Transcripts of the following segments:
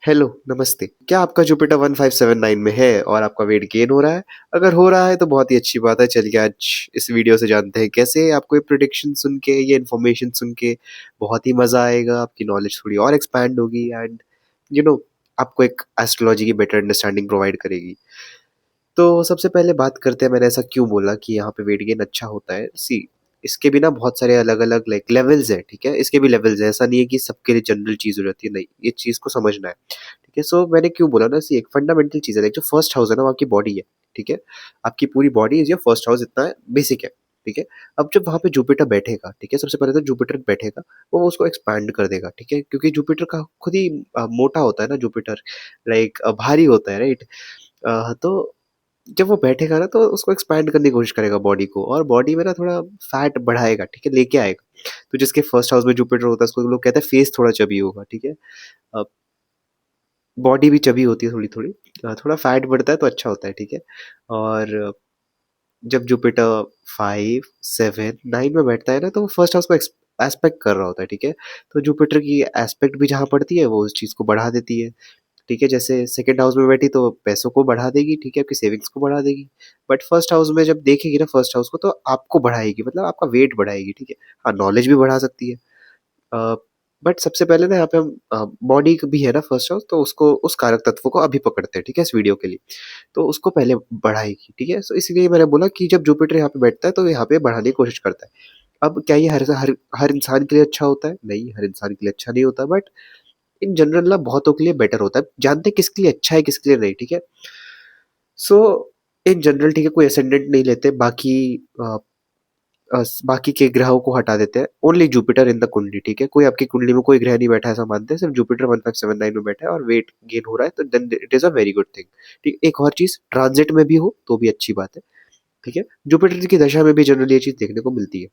Hello, नमस्ते। क्या आपका जुपिटर 1579 में है और आपका वेट गेन हो रहा है? अगर हो रहा है तो बहुत ही अच्छी बात है। चलिए आज इस वीडियो से जानते हैं कैसे आपको ये प्रेडिक्शन सुन के, ये इन्फॉर्मेशन सुन के बहुत ही मज़ा आएगा, आपकी नॉलेज थोड़ी और एक्सपैंड होगी एंड यू नो आपको एक एस्ट्रोलॉजी की बेटर अंडरस्टैंडिंग प्रोवाइड करेगी। तो सबसे पहले बात करते हैं मैंने ऐसा क्यों बोला कि यहाँ पे वेट गेन अच्छा होता है। सी इसके भी ना बहुत सारे अलग-अलग लाइक लेवल्स हैं, ठीक है? इसके भी लेवल्स हैं, ऐसा नहीं है कि सबके लिए जनरल चीज़ हो जाती है, नहीं, ये चीज़ को समझना है, ठीक है? सो मैंने क्यों बोला ना, सी एक फंडामेंटल चीज़ है, लाइक जो फर्स्ट हाउस है ना वो आपकी बॉडी है, ठीक है? आपकी पूरी body is your first house, इतना बेसिक है, ठीक है? अब जब वहाँ पे जुपिटर बैठेगा, ठीक है? सबसे पहले तो जुपिटर बैठेगा, वो उसको एक्सपैंड कर देगा, ठीक है? क्योंकि जुपिटर का खुद ही मोटा होता है ना जुपिटर, लाइक भारी होता है, राइट? तो जब वो बैठेगा ना तो उसको एक्सपैंड करने की कोशिश करेगा बॉडी को, और बॉडी में ना थोड़ा फैट बढ़ाएगा, ठीक है, लेके आएगा। तो जिसके फर्स्ट हाउस में जुपिटर होता है उसको लोग कहते हैं फेस थोड़ा चबी होगा, ठीक है। बॉडी भी चबी होती है थोड़ी थोड़ी, थोड़ा फैट बढ़ता है तो अच्छा होता है, ठीक है। और जब जुपिटर 5, 7, 9 में बैठता है ना तो वो फर्स्ट हाउस को एस्पेक्ट कर रहा होता है, ठीक है। तो जुपिटर की एस्पेक्ट भी जहाँ पड़ती है वो उस चीज़ को बढ़ा देती है, ठीक है। जैसे सेकंड हाउस में बैठी तो पैसों को बढ़ा देगी, ठीक है, आपकी सेविंग्स को बढ़ा देगी। बट फर्स्ट हाउस में जब देखेगी ना फर्स्ट हाउस को तो आपको बढ़ाएगी, मतलब आपका वेट बढ़ाएगी, ठीक है। हाँ, नॉलेज भी बढ़ा सकती है। बट सबसे पहले ना यहाँ पे हम बॉडी भी है ना फर्स्ट हाउस, तो उसको उस कारक तत्व को अभी पकड़ते हैं, ठीक है, इस वीडियो के लिए। तो उसको पहले बढ़ाएगी, ठीक है। सो इसलिए मैंने बोला कि जब जुपिटर यहाँ पे बैठता है तो यहाँ पे बढ़ाने की कोशिश करता है। अब क्या ये हर हर हर इंसान के लिए अच्छा होता है? नहीं, हर इंसान के लिए अच्छा नहीं होता, बट इन जनरल ना बहुतों के लिए बेटर होता है। जानते हैं किसके लिए अच्छा है किसके लिए नहीं, ठीक है। सो इन जनरल, ठीक है, कोई असेंडेंट नहीं लेते, बाकी के ग्रहों को हटा देते हैं, ओनली जुपिटर इन द कुंडली, ठीक है। कोई आपकी कुंडली में कोई ग्रह नहीं बैठा है ऐसा मानते हैं, सिर्फ जुपिटर 1579 में बैठा है और वेट गेन हो रहा है, तो then it is a very good thing, ठीक। एक और चीज, ट्रांजिट में भी हो तो भी अच्छी बात है, ठीक है। जुपिटर की दशा में भी जनरली ये चीज देखने को मिलती है।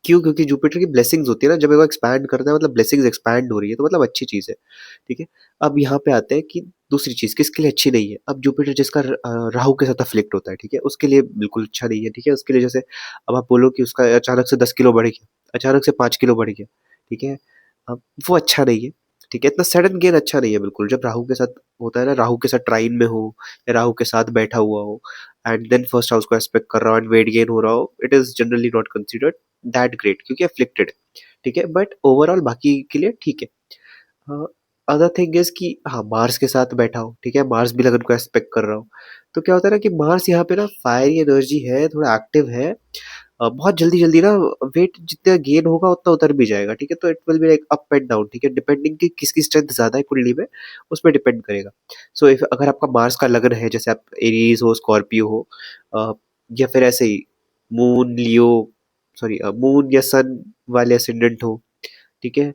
क्यों? क्योंकि जुपिटर की ब्लेसिंग्स होती है ना, जब वो एक्सपैंड करता है मतलब ब्लेसिंग्स एक्सपैंड हो रही है, तो मतलब अच्छी चीज है, ठीक है। अब यहाँ पे आते हैं कि दूसरी चीज किसके लिए अच्छी नहीं है। अब जुपिटर जिसका राहु के साथ अफ्लिक्ट होता है, ठीक है, उसके लिए बिल्कुल अच्छा नहीं है, ठीक है। उसके लिए जैसे अब आप बोलो कि उसका अचानक से 10 किलो बढ़ गया, अचानक से 5 किलो बढ़ गया, ठीक है। अब वो अच्छा नहीं है, ठीक है। इतना सडन गेन अच्छा नहीं है बिल्कुल। जब राहु के साथ होता है ना, राहु के साथ ट्राइन में हो या राहु के साथ बैठा हुआ हो एंड देन फर्स्ट हाउस को एस्पेक्ट कर रहा हो एंड वेट गेन हो रहा हो, it is generally not considered that great, क्योंकि अफ्लिक्टेड, ठीक है। बट ओवरऑल बाकी के लिए ठीक है। अदर थिंग इज कि हाँ, मार्स के साथ बैठा हो, ठीक है, मार्स भी लगन को एस्पेक्ट कर रहा हो, तो क्या होता है ना कि मार्स यहाँ पे ना फायरी एनर्जी है, थोड़ा एक्टिव है। बहुत जल्दी जल्दी ना वेट जितना गेन होगा उतना उतर भी जाएगा, ठीक है। तो it will be like up and down, ठीक है, डिपेंडिंग कि किसकी स्ट्रेंथ ज्यादा है कुंडली में, उस पर डिपेंड करेगा। सो इफ अगर आपका मार्स का लगन है, जैसे आप एरीज हो, स्कॉर्पियो हो, अ, या फिर ऐसे ही मून लियो, सॉरी मून या सन वाले असेंडेंट हो, ठीक है,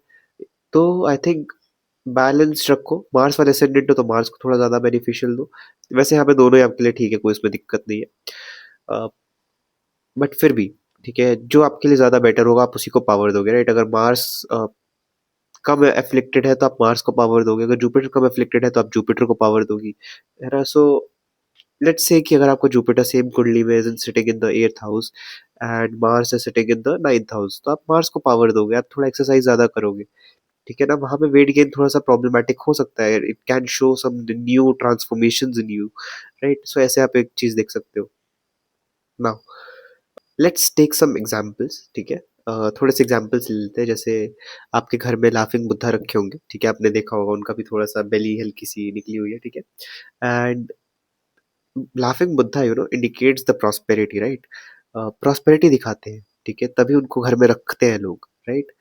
तो आई थिंक बैलेंस रखो। मार्स वाले असेंडेंट हो तो मार्स को थोड़ा ज्यादा बेनिफिशियल दो। वैसे यहाँ पे दोनों ही आपके लिए ठीक है, कोई इसमें दिक्कत नहीं है, बट फिर भी ठीक है, जो आपके लिए ज्यादा बेटर होगा आप उसी को पावर दोगे, राइट। अगर मार्स कम एफ्लिक्टेड है तो आप मार्स को पावर दोगे, अगर जुपिटर कम एफ्लिक्टेड है तो आप जुपिटर को पावर दोगी, है ना। सो लेट्स से कि अगर आपको जुपिटर सेम कुंडली में is sitting in the 8th house and Mars is sitting in the 9th house, तो आप मार्स को पावर दोगे, आप थोड़ा एक्सरसाइज ज्यादा करोगे, ठीक है ना। वहां पे वेट गेन थोड़ा सा प्रॉब्लमेटिक हो सकता है, it can show some new transformations in you, right. So ऐसे आप एक चीज देख सकते हो। Now let's take some examples, ठीक है। थोड़े से एग्जांपल्स ले लेते हैं। जैसे आपके घर में लाफिंग बुद्धा रखे होंगे, ठीक है, आपने देखा होगा उनका भी थोड़ा सा बेली हल्की सी निकली हुई है, ठीक है। And laughing Buddha indicates the prosperity, right. Prosperity दिखाते हैं, ठीक है, तभी उनको घर में रखते हैं लोग, राइट।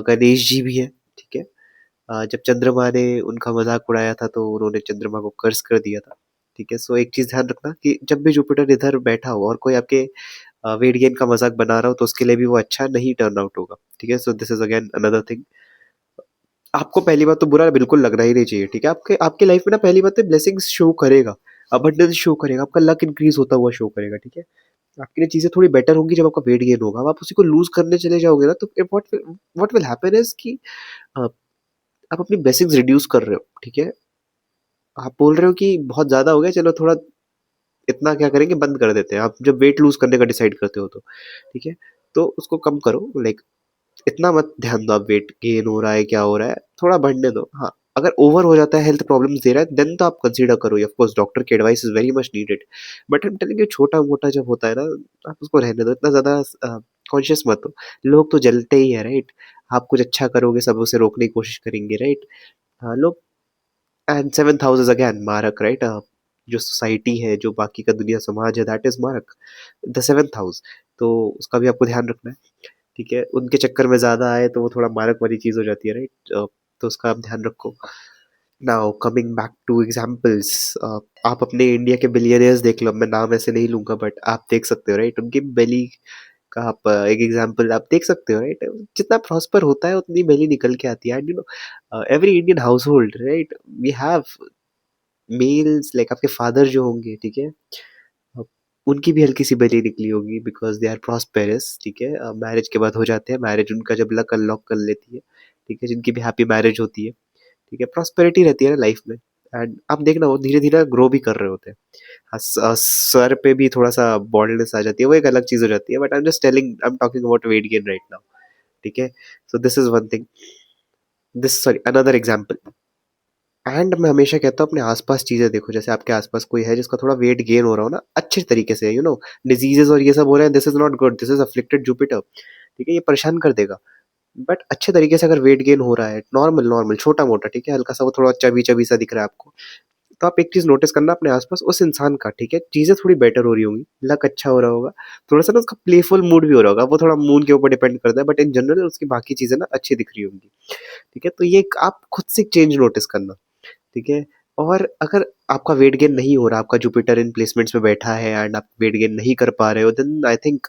गणेश जी भी है, ठीक है। जब चंद्रमा ने उनका मजाक उड़ाया था तो उन्होंने चंद्रमा को कर्स कर दिया था, ठीक है। सो एक चीज ध्यान रखना कि जब भी जुपिटर इधर बैठा हो और कोई आपके वेट गेन का मजाक बना रहा हो तो उसके लिए भी वो अच्छा नहीं टर्न आउट होगा, ठीक है। So this is again another thing. आपको पहली बात तो बुरा बिल्कुल लगना ही नहीं चाहिए, ठीक है। आपके आपके लाइफ में ना पहली बात तो ब्लेसिंग्स शो करेगा, अबंडेंस शो करेगा, आपका लक इंक्रीज होता हुआ शो करेगा, ठीक है। आपके लिए चीजें थोड़ी बेटर होंगी जब आपका वेट गेन होगा। अब आप उसी को लूज करने चले जाओगे ना तो व्हाट विल हैपन इज कि अ, आप अपनी ब्लेसिंग्स रिड्यूस कर रहे हो, ठीक है। आप बोल रहे हो कि बहुत ज्यादा हो गया, चलो थोड़ा इतना क्या करेंगे, बंद कर देते हैं। आप जब वेट लूज करने का डिसाइड करते हो तो ठीक है, तो उसको कम करो, लाइक इतना मत ध्यान दो आप वेट गेन हो रहा है क्या हो रहा है, थोड़ा बढ़ने दो, हाँ। अगर ओवर हो जाता है, हेल्थ प्रॉब्लम्स दे रहा है, देन तो आप कंसीडर करो, ऑफ कोर्स डॉक्टर की advice is very much needed. But I am telling you, छोटा मोटा जब होता है ना, आप उसको रहने दो, इतना ज्यादा कॉन्शियस मत हो। लोग तो जलते ही है, राइट? आप कुछ अच्छा करोगे, सब उसे रोकने की कोशिश करेंगे, राइट? हाँ, लोग। And seventh house is again मारक, राइट? जो सोसाइटी है, जो बाकी का दुनिया समाज है, दैट इज मारक, द सेवेंथ हाउस। तो उसका भी आपको ध्यान रखना है, ठीक है? उनके चक्कर में ज्यादा आए तो वो थोड़ा मारक वाली चीज हो जाती है, राइट? तो उसका आप ध्यान रखो। Now coming back two examples, आप अपने इंडिया के बिलियनियर्स देख लो, मैं नाम ऐसे नहीं लूंगा, बट आप देख सकते हो, राइट? उनकी बेली का आप एक एग्जाम्पल आप देख सकते हो, राइट? जितना प्रॉस्पर होता है उतनी बेली निकल के आती है। And you know, every Indian household, right, we have males, like आपके फादर जो होंगे, ठीक है? अब उनकी भी हल्की सी बेली निकली होगी, बिकॉज दे आर प्रॉस्पेरस, ठीक है? मैरिज के बाद हो जाते हैं, मैरिज उनका जब लक अनलॉक कर लेती है, ठीक है? जिनकी भी हैप्पी मैरिज होती है, ठीक है? प्रॉस्पेरिटी रहती है ना लाइफ में। एंड आप देखना, वो धीरे धीरे ग्रो भी कर रहे होते हैं। हाँ, सर पे भी थोड़ा सा बॉल्डनेस आ जाती है, वो एक अलग चीज हो जाती है, but I am just telling, I am talking about weight gain right now, ठीक है? So this is one thing, this sorry another example. And मैं हमेशा कहता हूँ, अपने आसपास चीजें देखो, जैसे आपके आसपास कोई है जिसका थोड़ा वेट गेन हो रहा हो ना, अच्छे तरीके से, यू नो, डिजीजेस और ये सब हो रहे हैं, this is not good, this is afflicted Jupiter, ठीक है? ये परेशान कर देगा। बट अच्छे तरीके से अगर वेट गेन हो रहा है, नॉर्मल नॉर्मल छोटा मोटा, ठीक है, हल्का सा वो थोड़ा चबी चबी सा दिख रहा है आपको, तो आप एक चीज नोटिस करना अपने आसपास उस इंसान का, ठीक है? चीजें थोड़ी बेटर हो रही होंगी, लक अच्छा हो रहा होगा, थोड़ा सा ना उसका प्लेफुल मूड भी हो रहा होगा, वो थोड़ा मूड के ऊपर डिपेंड करता है, बट इन जनरल उसकी बाकी चीजें ना अच्छी दिख रही होंगी, ठीक है? तो ये आप खुद से चेंज नोटिस करना, ठीक है? और अगर आपका वेट गेन नहीं हो रहा, आपका जुपिटर इन प्लेसमेंट्स में बैठा है एंड आप वेट गेन नहीं कर पा रहे हो, then I think,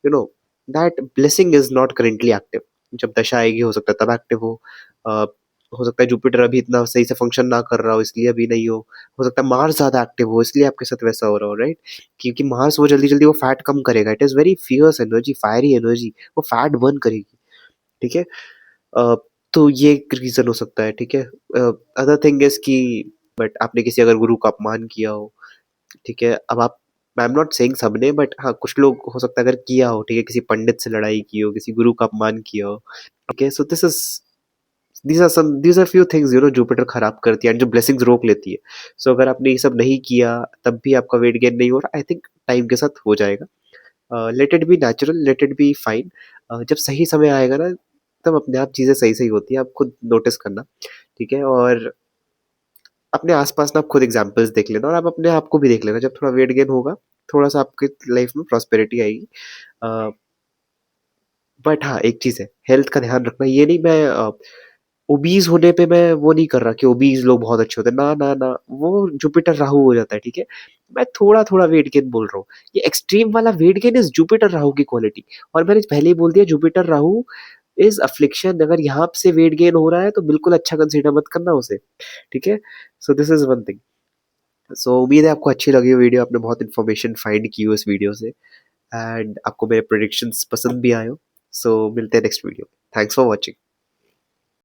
you know, that blessing is not currently active. जब दशा आएगी हो सकता है तब एक्टिव अ, हो सकता है जुपिटर अभी इतना सही से फंक्शन ना कर रहा हो, इसलिए अभी नहीं हो सकता है मार्स ज्यादा एक्टिव हो, इसलिए आपके साथ वैसा हो रहा हो, राइट? क्योंकि मार्स वो जल्दी जल्दी वो फैट कम करेगा, it is very fierce energy, fiery energy, वो फैट बर्न करेगी, ठीक है? अ, तो ये एक रीजन हो सकता है, ठीक है? अदर थिंग इज कि, बट आपने किसी अगर गुरु का अपमान किया हो, ठीक है? अब आप, आई एम नॉट सेइंग सबने, बट हाँ कुछ लोग हो सकता है अगर किया हो, ठीक है, किसी पंडित से लड़ाई की हो, किसी गुरु का अपमान किया हो, ठीक है? So this is, these are few things, you know, Jupiter खराब करती है, and जो ब्लेसिंग्स रोक लेती है। सो अगर आपने ये सब नहीं किया, तब भी आपका वेट गेन नहीं हो रहा, आई थिंक टाइम के साथ हो जाएगा। Let it be natural, let it be fine. जब सही समय आएगा ना, तब अपने आप चीजें सही सही होती है, आप खुद नोटिस करना, ठीक है? और अपने आसपास ना आप खुद एग्जाम्पल्स देख लेना, और आप अपने आप को भी देख लेना, जब थोड़ा वेट गेन होगा, थोड़ा सा आपकी लाइफ में प्रॉस्पेरिटी आएगी। बट हाँ, एक चीज है, हेल्थ का ध्यान रखना। ये नहीं, मैं ओबीज होने पे मैं वो नहीं कर रहा कि ओबीज लोग बहुत अच्छे होते हैं, ना ना ना, वो जुपिटर राहु हो जाता है, ठीक है? मैं थोड़ा थोड़ा वेट गेन बोल रहा हूँ, ये एक्सट्रीम वाला weight gain is Jupiter Rahu की क्वालिटी। और मैंने पहले ही बोल दिया, जुपिटर राहु इज अफ्लिक्शन, अगर यहाँ से वेट गेन हो रहा है तो बिल्कुल अच्छा कंसीडर मत करना उसे, ठीक है? So this is one thing. So उम्मीद है आपको अच्छी लगी वीडियो, आपने बहुत इन्फॉर्मेशन फाइंड की हो इस वीडियो से, एंड आपको मेरे प्रोडिक्शंस पसंद भी आए हो। सो मिलते हैं next video, thanks for watching.